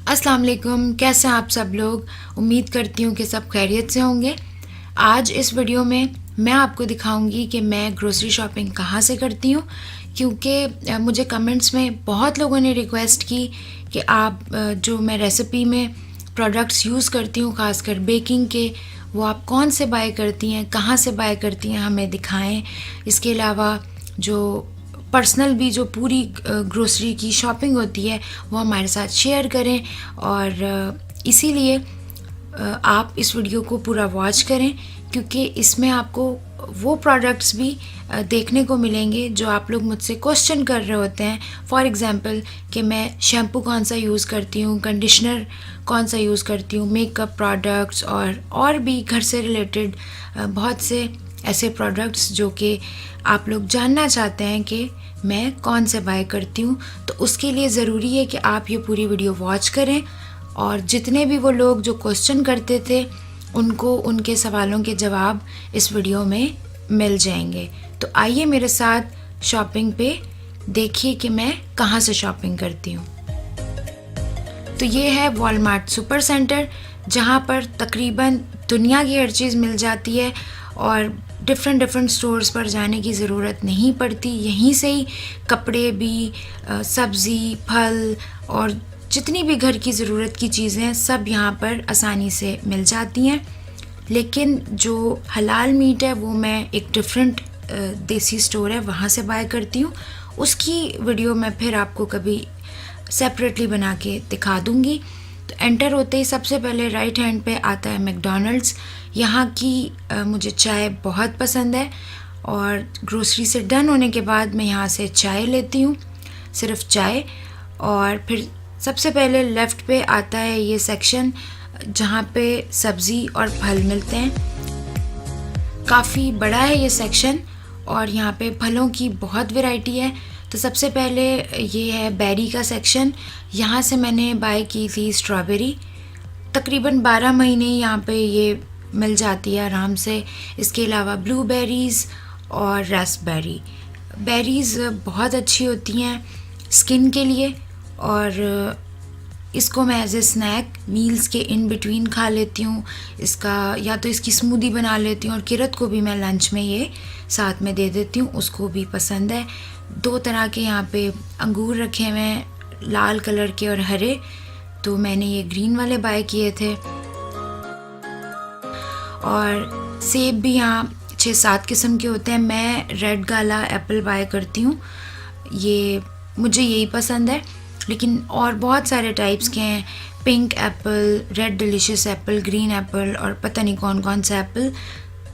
अस्सलाम वालेकुम, कैसे हैं आप सब लोग। उम्मीद करती हूँ कि सब खैरियत से होंगे। आज इस वीडियो में मैं आपको दिखाऊंगी कि मैं ग्रोसरी शॉपिंग कहाँ से करती हूँ, क्योंकि मुझे कमेंट्स में बहुत लोगों ने रिक्वेस्ट की कि आप जो मैं रेसिपी में प्रोडक्ट्स यूज़ करती हूँ, ख़ासकर बेकिंग के, वो आप कौन से बाय करती हैं, कहाँ से बाय करती हैं, हमें दिखाएं। इसके अलावा जो पर्सनल भी जो पूरी ग्रोसरी की शॉपिंग होती है वो हमारे साथ शेयर करें। और इसीलिए आप इस वीडियो को पूरा वॉच करें, क्योंकि इसमें आपको वो प्रोडक्ट्स भी देखने को मिलेंगे जो आप लोग मुझसे क्वेश्चन कर रहे होते हैं। फॉर एग्ज़ाम्पल कि मैं शैम्पू कौन सा यूज़ करती हूँ, कंडीशनर कौन सा यूज़ करती हूँ, मेकअप प्रोडक्ट्स और भी घर से रिलेटेड बहुत से ऐसे प्रोडक्ट्स जो कि आप लोग जानना चाहते हैं कि मैं कौन से बाय करती हूँ। तो उसके लिए ज़रूरी है कि आप ये पूरी वीडियो वॉच करें, और जितने भी वो लोग जो क्वेश्चन करते थे उनको उनके सवालों के जवाब इस वीडियो में मिल जाएंगे। तो आइए मेरे साथ शॉपिंग पे, देखिए कि मैं कहाँ से शॉपिंग करती हूँ। तो ये है वॉलमार्ट सुपर सेंटर, जहाँ पर तकरीबन दुनिया की हर चीज़ मिल जाती है और डिफरेंट स्टोर्स पर जाने की ज़रूरत नहीं पड़ती। यहीं से ही कपड़े भी, सब्ज़ी, फल और जितनी भी घर की ज़रूरत की चीज़ें सब यहाँ पर आसानी से मिल जाती हैं। लेकिन जो हलाल मीट है वो मैं एक डिफरेंट देसी स्टोर है वहाँ से बाय करती हूँ। उसकी वीडियो मैं फिर आपको कभी सेपरेटली बना के दिखा दूँगी। तो एंटर होते ही सबसे पहले राइट हैंड पे आता है मैकडॉनल्ड्स। यहाँ की मुझे चाय बहुत पसंद है, और ग्रोसरी से डन होने के बाद मैं यहाँ से चाय लेती हूँ, सिर्फ चाय। और फिर सबसे पहले लेफ़्ट पे आता है ये सेक्शन जहाँ पे सब्ज़ी और फल मिलते हैं। काफ़ी बड़ा है ये सेक्शन और यहाँ पे फलों की बहुत वैरायटी है। तो सबसे पहले ये है बेरी का सेक्शन। यहाँ से मैंने बाय की थी स्ट्रॉबेरी। तकरीबन 12 महीने यहाँ पे ये मिल जाती है आराम से। इसके अलावा ब्लूबेरीज़ और रास्पबेरी। बेरीज़ बहुत अच्छी होती हैं स्किन के लिए, और इसको मैं एज ए स्नैक मील्स के इन बिटवीन खा लेती हूँ। इसका या तो इसकी स्मूदी बना लेती हूँ, और किरत को भी मैं लंच में ये साथ में दे देती हूँ, उसको भी पसंद है। 2 तरह के यहाँ पे अंगूर रखे हुए हैं, लाल कलर के और हरे। तो मैंने ये ग्रीन वाले बाय किए थे। और सेब भी यहाँ 6-7 किस्म के होते हैं। मैं रेड गाला एप्पल बाय करती हूँ, ये मुझे यही पसंद है। लेकिन और बहुत सारे टाइप्स के हैं, pink Apple, red delicious Apple, green Apple और पता नहीं कौन कौन सा एप्पल।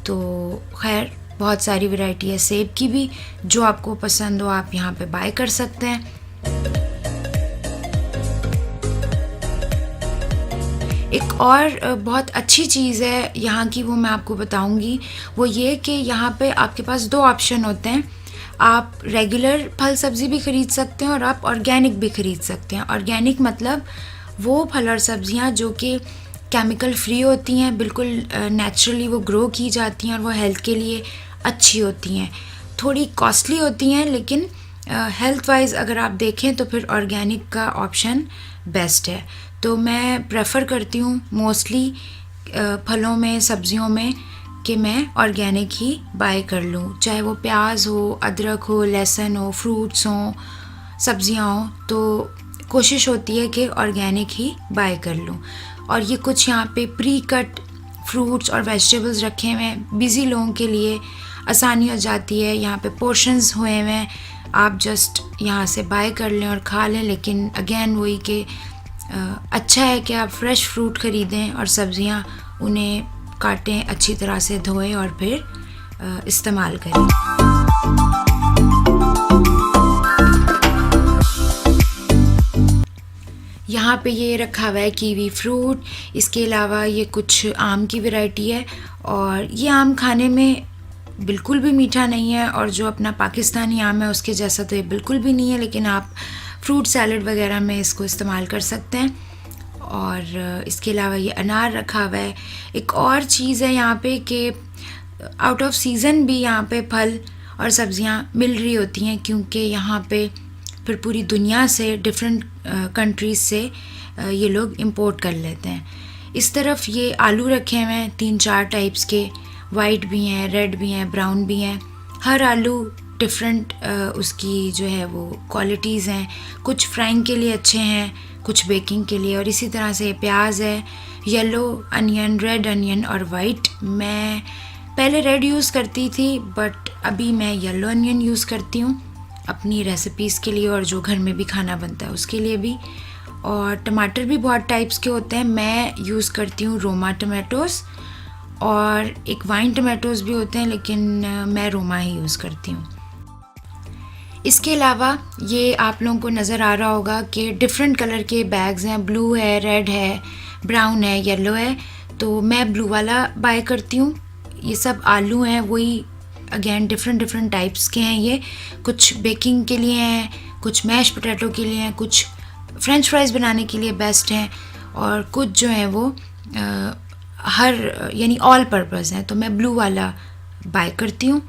तो खैर बहुत सारी वैरायटी है सेब की भी। जो आपको पसंद हो आप यहाँ पे बाय कर सकते हैं। एक और बहुत अच्छी चीज़ है यहाँ की, वो मैं आपको बताऊँगी। वो ये कि यहाँ पे आपके पास 2 ऑप्शन होते हैं। आप रेगुलर फल सब्ज़ी भी ख़रीद सकते हैं और आप ऑर्गेनिक भी ख़रीद सकते हैं। ऑर्गेनिक मतलब वो फल और सब्ज़ियाँ जो कि केमिकल फ्री होती हैं, बिल्कुल नेचुरली वो ग्रो की जाती हैं और वो हेल्थ के लिए अच्छी होती हैं। थोड़ी कॉस्टली होती हैं, लेकिन हेल्थ वाइज अगर आप देखें तो फिर ऑर्गेनिक का ऑप्शन बेस्ट है। तो मैं प्रेफर करती हूँ मोस्टली फलों में, सब्ज़ियों में, कि मैं ऑर्गेनिक ही बाय कर लूँ। चाहे वो प्याज हो, अदरक हो, लहसुन हो, फ्रूट्स हों, सब्ज़ियाँ हों, तो कोशिश होती है कि ऑर्गेनिक ही बाय कर लूँ। और ये कुछ यहाँ पे प्री कट फ्रूट्स और वेजिटेबल्स रखे हुए हैं, बिज़ी लोगों के लिए आसानी हो जाती है। यहाँ पे पोर्शंस हुए हुए हैं, आप जस्ट यहाँ से बाय कर लें और खा लें। लेकिन अगेन वही कि अच्छा है कि आप फ्रेश फ्रूट ख़रीदें और सब्ज़ियाँ उन्हें काटें, अच्छी तरह से धोएं और फिर इस्तेमाल करें। यहाँ पे ये रखा हुआ है कीवी फ्रूट। इसके अलावा ये कुछ आम की वैरायटी है, और ये आम खाने में बिल्कुल भी मीठा नहीं है, और जो अपना पाकिस्तानी आम है उसके जैसा तो ये बिल्कुल भी नहीं है। लेकिन आप फ्रूट सैलड वगैरह में इसको इस्तेमाल कर सकते हैं। और इसके अलावा ये अनार रखा हुआ है। एक और चीज़ है यहाँ पे कि आउट ऑफ सीज़न भी यहाँ पे फल और सब्ज़ियाँ मिल रही होती हैं, क्योंकि यहाँ पे फिर पूरी दुनिया से डिफरेंट कंट्रीज़ से ये लोग इंपोर्ट कर लेते हैं। इस तरफ ये आलू रखे हुए हैं 3-4 टाइप्स के, वाइट भी हैं, रेड भी हैं, ब्राउन भी हैं। हर आलू डिफरेंट उसकी जो है वो क्वालिटीज़ हैं। कुछ फ्राइंग के लिए अच्छे हैं, कुछ बेकिंग के लिए। और इसी तरह से प्याज है, येलो अनियन, रेड अनियन और वाइट। मैं पहले रेड यूज़ करती थी बट अभी मैं येलो अनियन यूज़ करती हूँ अपनी रेसिपीज़ के लिए और जो घर में भी खाना बनता है उसके लिए भी। और टमाटर भी बहुत टाइप्स के होते हैं। मैं यूज़ करती हूँ रोमा टमाटोज़, और एक वाइन टमाटोज़ भी होते हैं, लेकिन मैं रोमा ही यूज़ करती हूँ। इसके अलावा ये आप लोगों को नज़र आ रहा होगा कि डिफरेंट कलर के बैग्स हैं। ब्लू है, रेड है, ब्राउन है, येलो है। तो मैं ब्लू वाला बाय करती हूँ। ये सब आलू हैं, वही अगेन डिफरेंट टाइप्स के हैं। ये कुछ बेकिंग के लिए हैं, कुछ मैश पोटैटो के लिए हैं, कुछ फ्रेंच फ्राइज़ बनाने के लिए बेस्ट हैं, और कुछ जो हैं वो हर यानी ऑल पर्पज़ हैं। तो मैं ब्लू वाला बाय करती हूँ।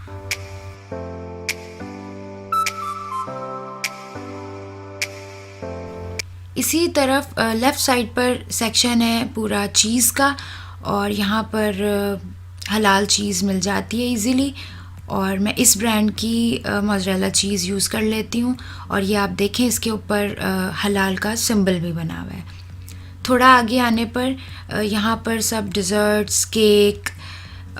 इसी तरफ लेफ़्ट साइड पर सेक्शन है पूरा चीज़ का, और यहाँ पर हलाल चीज़ मिल जाती है इजीली। और मैं इस ब्रांड की मोज़रेला चीज़ यूज़ कर लेती हूँ। और ये आप देखें, इसके ऊपर हलाल का सिंबल भी बना हुआ है। थोड़ा आगे आने पर यहाँ पर सब डिज़र्ट्स, केक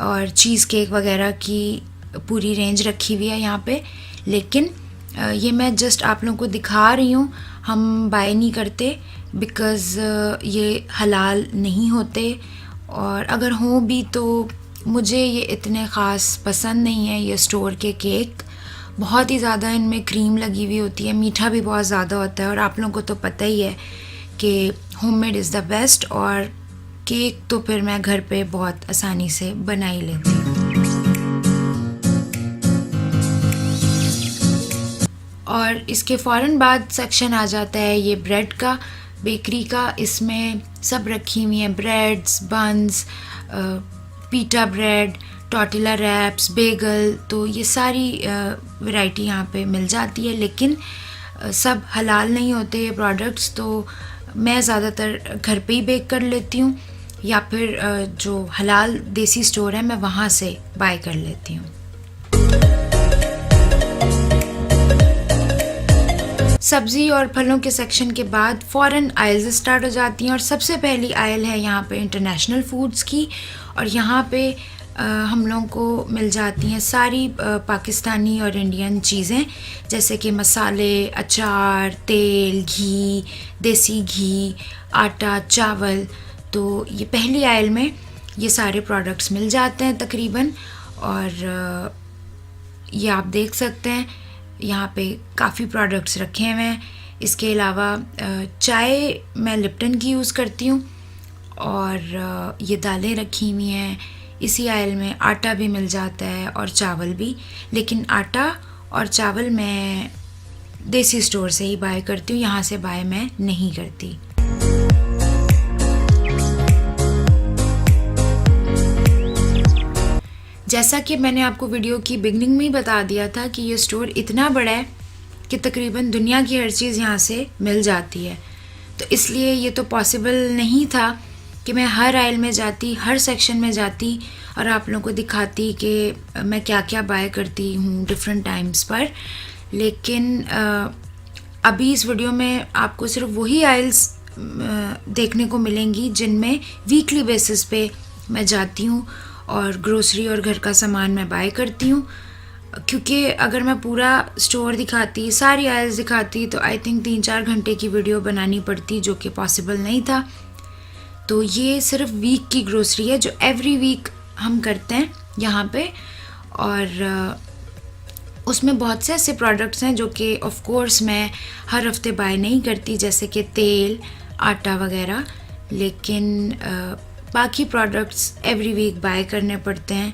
और चीज़ केक वगैरह की पूरी रेंज रखी हुई है यहाँ पे। लेकिन ये मैं जस्ट आप लोगों को दिखा रही हूँ, हम बाय नहीं करते बिकॉज़ ये हलाल नहीं होते, और अगर हों भी तो मुझे ये इतने ख़ास पसंद नहीं है। ये स्टोर के केक बहुत ही ज़्यादा इनमें क्रीम लगी हुई होती है, मीठा भी बहुत ज़्यादा होता है, और आप लोगों को तो पता ही है कि होममेड इज़ द बेस्ट। और केक तो फिर मैं घर पे बहुत आसानी से बना ही लेती हूँ। और इसके फ़ौरन बाद सेक्शन आ जाता है ये ब्रेड का, बेकरी का। इसमें सब रखी हुई हैं, breads, buns, pita bread, tortilla wraps, bagel. तो ये सारी वैरायटी यहाँ पे मिल जाती है, लेकिन सब हलाल नहीं होते ये प्रोडक्ट्स। तो मैं ज़्यादातर घर पे ही बेक कर लेती हूँ, या फिर जो हलाल देसी स्टोर है मैं वहाँ से बाय कर लेती हूँ। सब्ज़ी और फलों के सेक्शन के बाद फ़ौरन आयल्स स्टार्ट हो जाती हैं, और सबसे पहली आयल है यहाँ पे इंटरनेशनल फूड्स की। और यहाँ पे हम लोगों को मिल जाती हैं सारी पाकिस्तानी और इंडियन चीज़ें, जैसे कि मसाले, अचार, तेल, घी, देसी घी, आटा, चावल। तो ये पहली आयल में ये सारे प्रोडक्ट्स मिल जाते हैं तकरीबन। और ये आप देख सकते हैं यहाँ पे काफ़ी प्रोडक्ट्स रखे हुए हैं। इसके अलावा चाय मैं लिप्टन की यूज़ करती हूँ, और ये दालें रखी हुई हैं। इसी आयल में आटा भी मिल जाता है और चावल भी, लेकिन आटा और चावल मैं देसी स्टोर से ही बाय करती हूँ, यहाँ से बाय मैं नहीं करती। जैसा कि मैंने आपको वीडियो की बिगनिंग में ही बता दिया था कि ये स्टोर इतना बड़ा है कि तकरीबन दुनिया की हर चीज़ यहाँ से मिल जाती है। तो इसलिए ये तो पॉसिबल नहीं था कि मैं हर आयल में जाती, हर सेक्शन में जाती और आप लोगों को दिखाती कि मैं क्या क्या बाय करती हूँ डिफरेंट टाइम्स पर। लेकिन अभी इस वीडियो में आपको सिर्फ वही आयल्स देखने को मिलेंगी जिनमें वीकली बेसिस पे मैं जाती हूँ और ग्रोसरी और घर का सामान मैं बाय करती हूँ। क्योंकि अगर मैं पूरा स्टोर दिखाती, सारी आयल्स दिखाती, तो आई थिंक 3-4 घंटे की वीडियो बनानी पड़ती, जो कि पॉसिबल नहीं था। तो ये सिर्फ वीक की ग्रोसरी है जो एवरी वीक हम करते हैं यहाँ पे, और उसमें बहुत से ऐसे प्रोडक्ट्स हैं जो कि ऑफ कोर्स मैं हर हफ्ते बाय नहीं करती, जैसे कि तेल, आटा वगैरह। लेकिन बाकी प्रोडक्ट्स एवरी वीक बाय करने पड़ते हैं,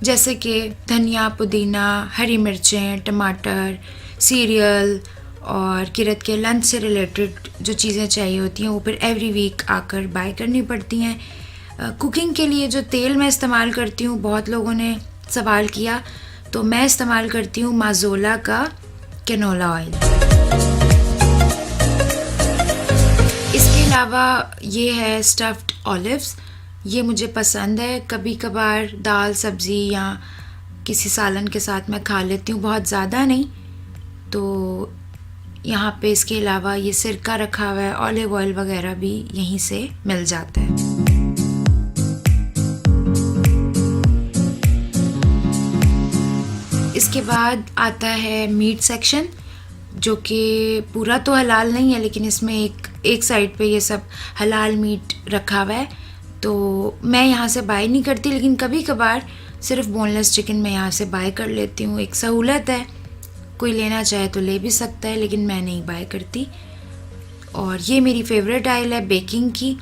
जैसे कि धनिया, पुदीना, हरी मिर्चें, टमाटर, सीरियल और किरत के लंच से रिलेटेड जो चीज़ें चाहिए होती हैं वो फिर एवरी वीक आकर बाय करनी पड़ती हैं। कुकिंग के लिए जो तेल मैं इस्तेमाल करती हूँ, बहुत लोगों ने सवाल किया, तो मैं इस्तेमाल करती हूँ माज़ोला का कैनोला ऑयल। इसके अलावा ये है स्टफ्ड ऑलिव्स। ये मुझे पसंद है, कभी कभार दाल सब्ज़ी या किसी सालन के साथ मैं खा लेती हूँ, बहुत ज़्यादा नहीं। तो यहाँ पे इसके अलावा ये सिरका रखा हुआ है, ऑलिव ऑयल वगैरह भी यहीं से मिल जाता है। इसके बाद आता है मीट सेक्शन, जो कि पूरा तो हलाल नहीं है, लेकिन इसमें एक साइड पे ये सब हलाल मीट रखा हुआ है। तो मैं यहाँ से बाय नहीं करती, लेकिन कभी कभार सिर्फ बोनलेस चिकन मैं यहाँ से बाय कर लेती हूँ। एक सहूलत है, कोई लेना चाहे तो ले भी सकता है, लेकिन मैं नहीं बाय करती। और ये मेरी फेवरेट आइल है बेकिंग की,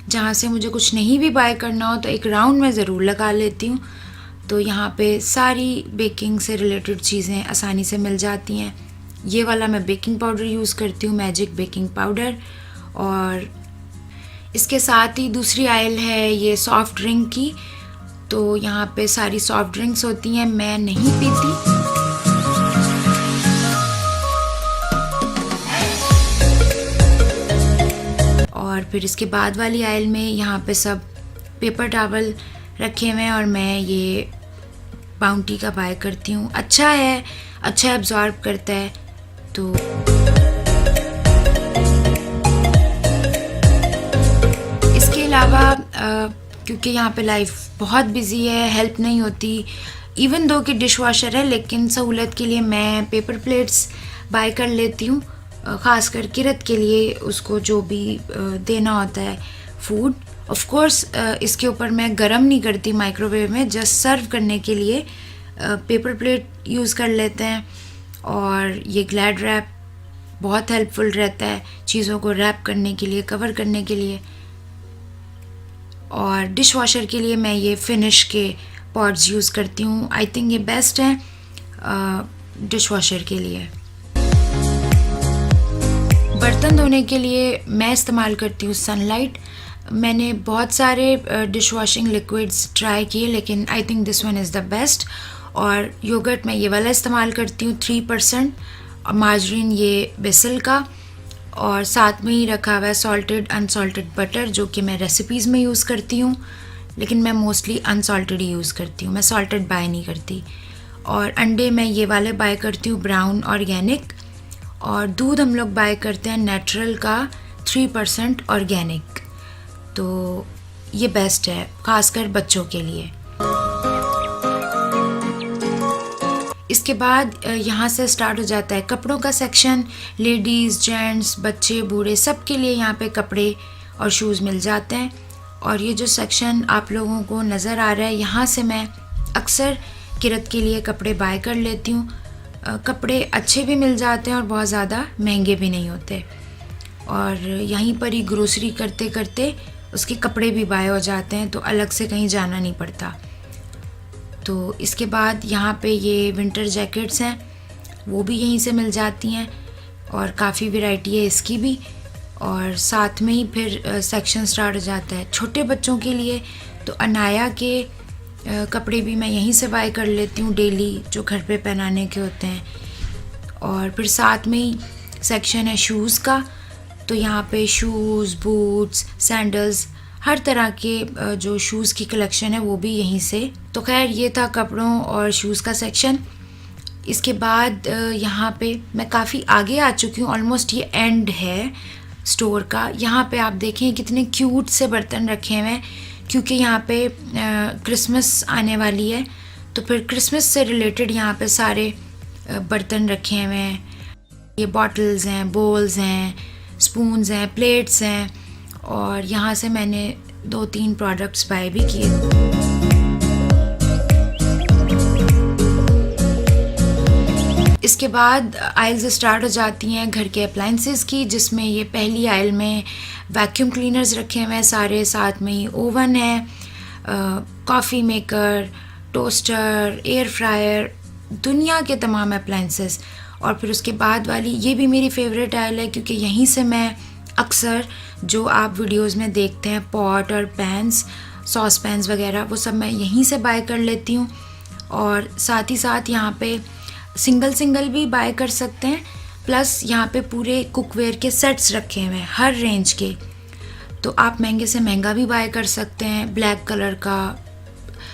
जहाँ से मुझे कुछ नहीं भी बाय करना हो तो एक राउंड में ज़रूर लगा लेती हूँ। तो यहाँ पे सारी बेकिंग से रिलेटेड चीज़ें आसानी से मिल जाती हैं। ये वाला मैं बेकिंग पाउडर यूज़ करती हूँ, मैजिक बेकिंग पाउडर। और इसके साथ ही दूसरी आइल है ये सॉफ़्ट ड्रिंक की। तो यहाँ पे सारी सॉफ़्ट ड्रिंक्स होती हैं, मैं नहीं पीती। और फिर इसके बाद वाली आइल में यहाँ पे सब पेपर टॉवल रखे हुए हैं, और मैं ये बाउंटी का बाय करती हूँ। अच्छा है, अच्छा एब्जॉर्ब करता है। तो इसके अलावा क्योंकि यहाँ पे लाइफ बहुत बिजी है, हेल्प नहीं होती, इवन दो कि डिश वॉशर है, लेकिन सहूलत के लिए मैं पेपर प्लेट्स बाय कर लेती हूँ, ख़ासकर किरत के लिए, उसको जो भी देना होता है फूड। ऑफ कोर्स इसके ऊपर मैं गरम नहीं करती माइक्रोवेव में, जस्ट सर्व करने के लिए पेपर प्लेट यूज़ कर लेते हैं। और ये ग्लैड रैप बहुत हेल्पफुल रहता है चीज़ों को रैप करने के लिए, कवर करने के लिए। और डिश वॉशर के लिए मैं ये फिनिश के पॉट्स यूज़ करती हूँ। आई थिंक ये बेस्ट है डिश वॉशर के लिए। बर्तन धोने के लिए मैं इस्तेमाल करती हूँ सनलाइट। मैंने बहुत सारे डिश वॉशिंग लिक्विड्स ट्राई किए, लेकिन I think this one is the best. और योगर्ट मैं ये वाला इस्तेमाल करती हूँ 3%, और मार्जरीन ये बेसिल का, और साथ में ही रखा हुआ है सॉल्टेड अनसॉल्टेड बटर, जो कि मैं रेसिपीज़ में यूज़ करती हूँ, लेकिन मैं मोस्टली अनसॉल्टेड ही यूज़ करती हूँ, मैं सॉल्टेड बाय नहीं करती। और अंडे मैं ये वाले बाय करती हूँ ब्राउन ऑर्गेनिक। और दूध हम लोग बाय करते हैं नेचुरल का 3% ऑर्गेनिक। तो ये बेस्ट है ख़ासकर बच्चों के लिए। इसके बाद यहाँ से स्टार्ट हो जाता है कपड़ों का सेक्शन। लेडीज़, जेंट्स, बच्चे, बूढ़े, सब के लिए यहाँ पे कपड़े और शूज़ मिल जाते हैं। और ये जो सेक्शन आप लोगों को नज़र आ रहा है, यहाँ से मैं अक्सर किरत के लिए कपड़े बाय कर लेती हूँ। कपड़े अच्छे भी मिल जाते हैं और बहुत ज़्यादा महंगे भी नहीं होते। और यहीं पर ही ग्रोसरी करते करते उसके कपड़े भी बाय हो जाते हैं, तो अलग से कहीं जाना नहीं पड़ता। तो इसके बाद यहाँ पे ये विंटर जैकेट्स हैं, वो भी यहीं से मिल जाती हैं, और काफ़ी वैरायटी है इसकी भी। और साथ में ही फिर सेक्शन स्टार्ट हो जाता है छोटे बच्चों के लिए। तो अनाया के कपड़े भी मैं यहीं से बाय कर लेती हूँ डेली, जो घर पे पहनाने के होते हैं। और फिर साथ में ही सेक्शन है शूज़ का। तो यहाँ पे शूज़, बूट्स, सैंडल्स, हर तरह के जो शूज़ की कलेक्शन है वो भी यहीं से। तो खैर ये था कपड़ों और शूज़ का सेक्शन। इसके बाद यहाँ पे मैं काफ़ी आगे आ चुकी हूँ, ऑलमोस्ट ये एंड है स्टोर का। यहाँ पे आप देखें कितने क्यूट से बर्तन रखे हुए हैं, क्योंकि यहाँ पे क्रिसमस आने वाली है, तो फिर क्रिसमस से रिलेटेड यहाँ पे सारे बर्तन रखे हुए हैं। ये बॉटल्स हैं, बोल्स हैं, स्पून्स हैं, प्लेट्स हैं। और यहाँ से मैंने 2-3 प्रोडक्ट्स बाय भी किए। इसके बाद आइल्स स्टार्ट हो जाती हैं घर के अप्लाइंसेस की, जिसमें ये पहली आइल में वैक्यूम क्लीनर्स रखे हुए हैं सारे, साथ में ही ओवन है, coffee maker, toaster, air fryer, दुनिया के तमाम अप्लाइंसेस। और फिर उसके बाद वाली ये भी मेरी फेवरेट आइल है, क्योंकि यहीं से मैं अक्सर जो आप वीडियोस में देखते हैं पॉट और पैन्स, सॉस पैन्स वगैरह, वो सब मैं यहीं से बाय कर लेती हूँ। और साथ ही साथ यहाँ पे सिंगल सिंगल भी बाय कर सकते हैं, प्लस यहाँ पे पूरे कुकवेयर के सेट्स रखे हुए हैं हर रेंज के। तो आप महंगे से महंगा भी बाय कर सकते हैं। ब्लैक कलर का,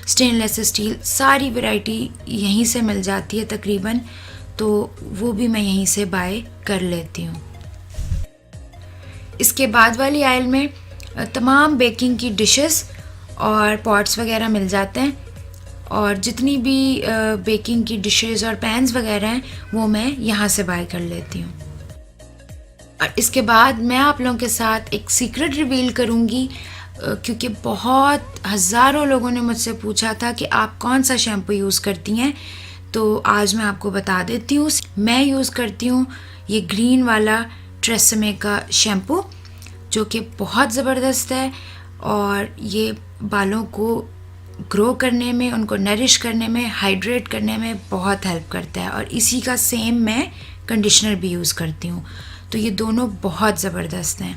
स्टेनलेस स्टील, सारी वैरायटी यहीं से मिल जाती है तकरीबन, तो वो भी मैं यहीं से बाय कर लेती हूँ। इसके बाद वाली आयल में तमाम बेकिंग की डिशेस और पॉट्स वगैरह मिल जाते हैं, और जितनी भी बेकिंग की डिशेस और पैन्स वगैरह हैं वो मैं यहाँ से बाय कर लेती हूँ। और इसके बाद मैं आप लोगों के साथ एक सीक्रेट रिवील करूँगी, क्योंकि बहुत हज़ारों लोगों ने मुझसे पूछा था कि आप कौन सा शैम्पू यूज़ करती हैं, तो आज मैं आपको बता देती हूँ। मैं यूज़ करती हूँ ये ग्रीन वाला ट्रेसेमे का शैम्पू, जो कि बहुत ज़बरदस्त है और ये बालों को ग्रो करने में, उनको नरिश करने में, हाइड्रेट करने में बहुत हेल्प करता है। और इसी का सेम मैं कंडीशनर भी यूज़ करती हूँ, तो ये दोनों बहुत ज़बरदस्त हैं।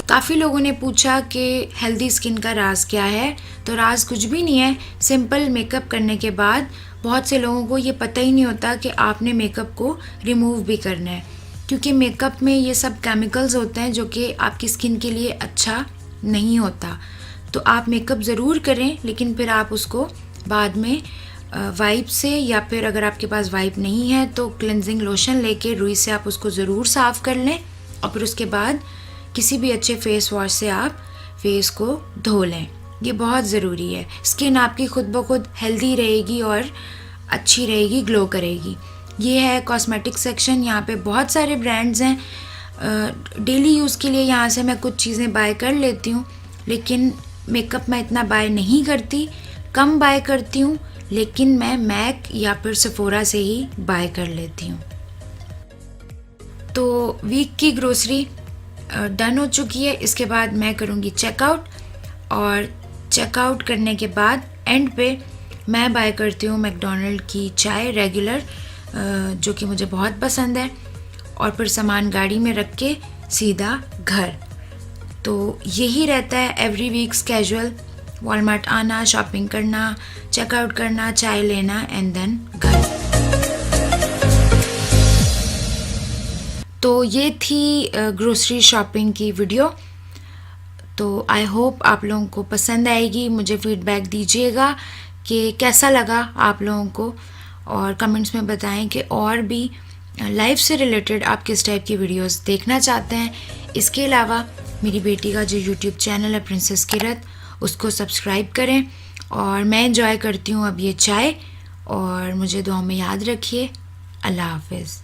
काफ़ी लोगों ने पूछा कि हेल्दी स्किन का राज क्या है, तो राज कुछ भी नहीं है। सिंपल मेकअप करने के बाद बहुत से लोगों को ये पता ही नहीं होता कि आपने मेकअप को रिमूव भी करना है, क्योंकि मेकअप में ये सब केमिकल्स होते हैं जो कि आपकी स्किन के लिए अच्छा नहीं होता। तो आप मेकअप ज़रूर करें, लेकिन फिर आप उसको बाद में वाइप से, या फिर अगर आपके पास वाइप नहीं है तो क्लेंजिंग लोशन लेके रुई से आप उसको ज़रूर साफ़ कर लें, और फिर उसके बाद किसी भी अच्छे फेस वॉश से आप फेस को धो लें। ये बहुत ज़रूरी है। स्किन आपकी खुद ब खुद हेल्दी रहेगी और अच्छी रहेगी, ग्लो करेगी। ये है कॉस्मेटिक सेक्शन। यहाँ पे बहुत सारे ब्रांड्स हैं। डेली यूज़ के लिए यहाँ से मैं कुछ चीज़ें बाय कर लेती हूँ, लेकिन मेकअप मैं इतना बाय नहीं करती, कम बाय करती हूँ, लेकिन मैं मैक या फिर सेफोरा से ही बाय कर लेती हूँ। तो वीक की ग्रोसरी डन हो चुकी है। इसके बाद मैं करूँगी चेकआउट, और चेकआउट करने के बाद एंड पे मैं बाय करती हूँ मैकडॉनल्ड की चाय रेगुलर, जो कि मुझे बहुत पसंद है, और फिर सामान गाड़ी में रख के सीधा घर। तो यही रहता है एवरी वीक्स कैजुअल। वॉलमार्ट आना, शॉपिंग करना, चेकआउट करना, चाय लेना एंड देन घर। तो ये थी ग्रोसरी शॉपिंग की वीडियो। तो आई होप आप लोगों को पसंद आएगी। मुझे फीडबैक दीजिएगा कि कैसा लगा आप लोगों को, और कमेंट्स में बताएं कि और भी लाइफ से रिलेटेड आप किस टाइप की वीडियोस देखना चाहते हैं। इसके अलावा मेरी बेटी का जो यूट्यूब चैनल है प्रिंसेस किरत, उसको सब्सक्राइब करें। और मैं एंजॉय करती हूँ अब ये चाय, और मुझे दुआ में याद रखिए। अल्लाह हाफिज़।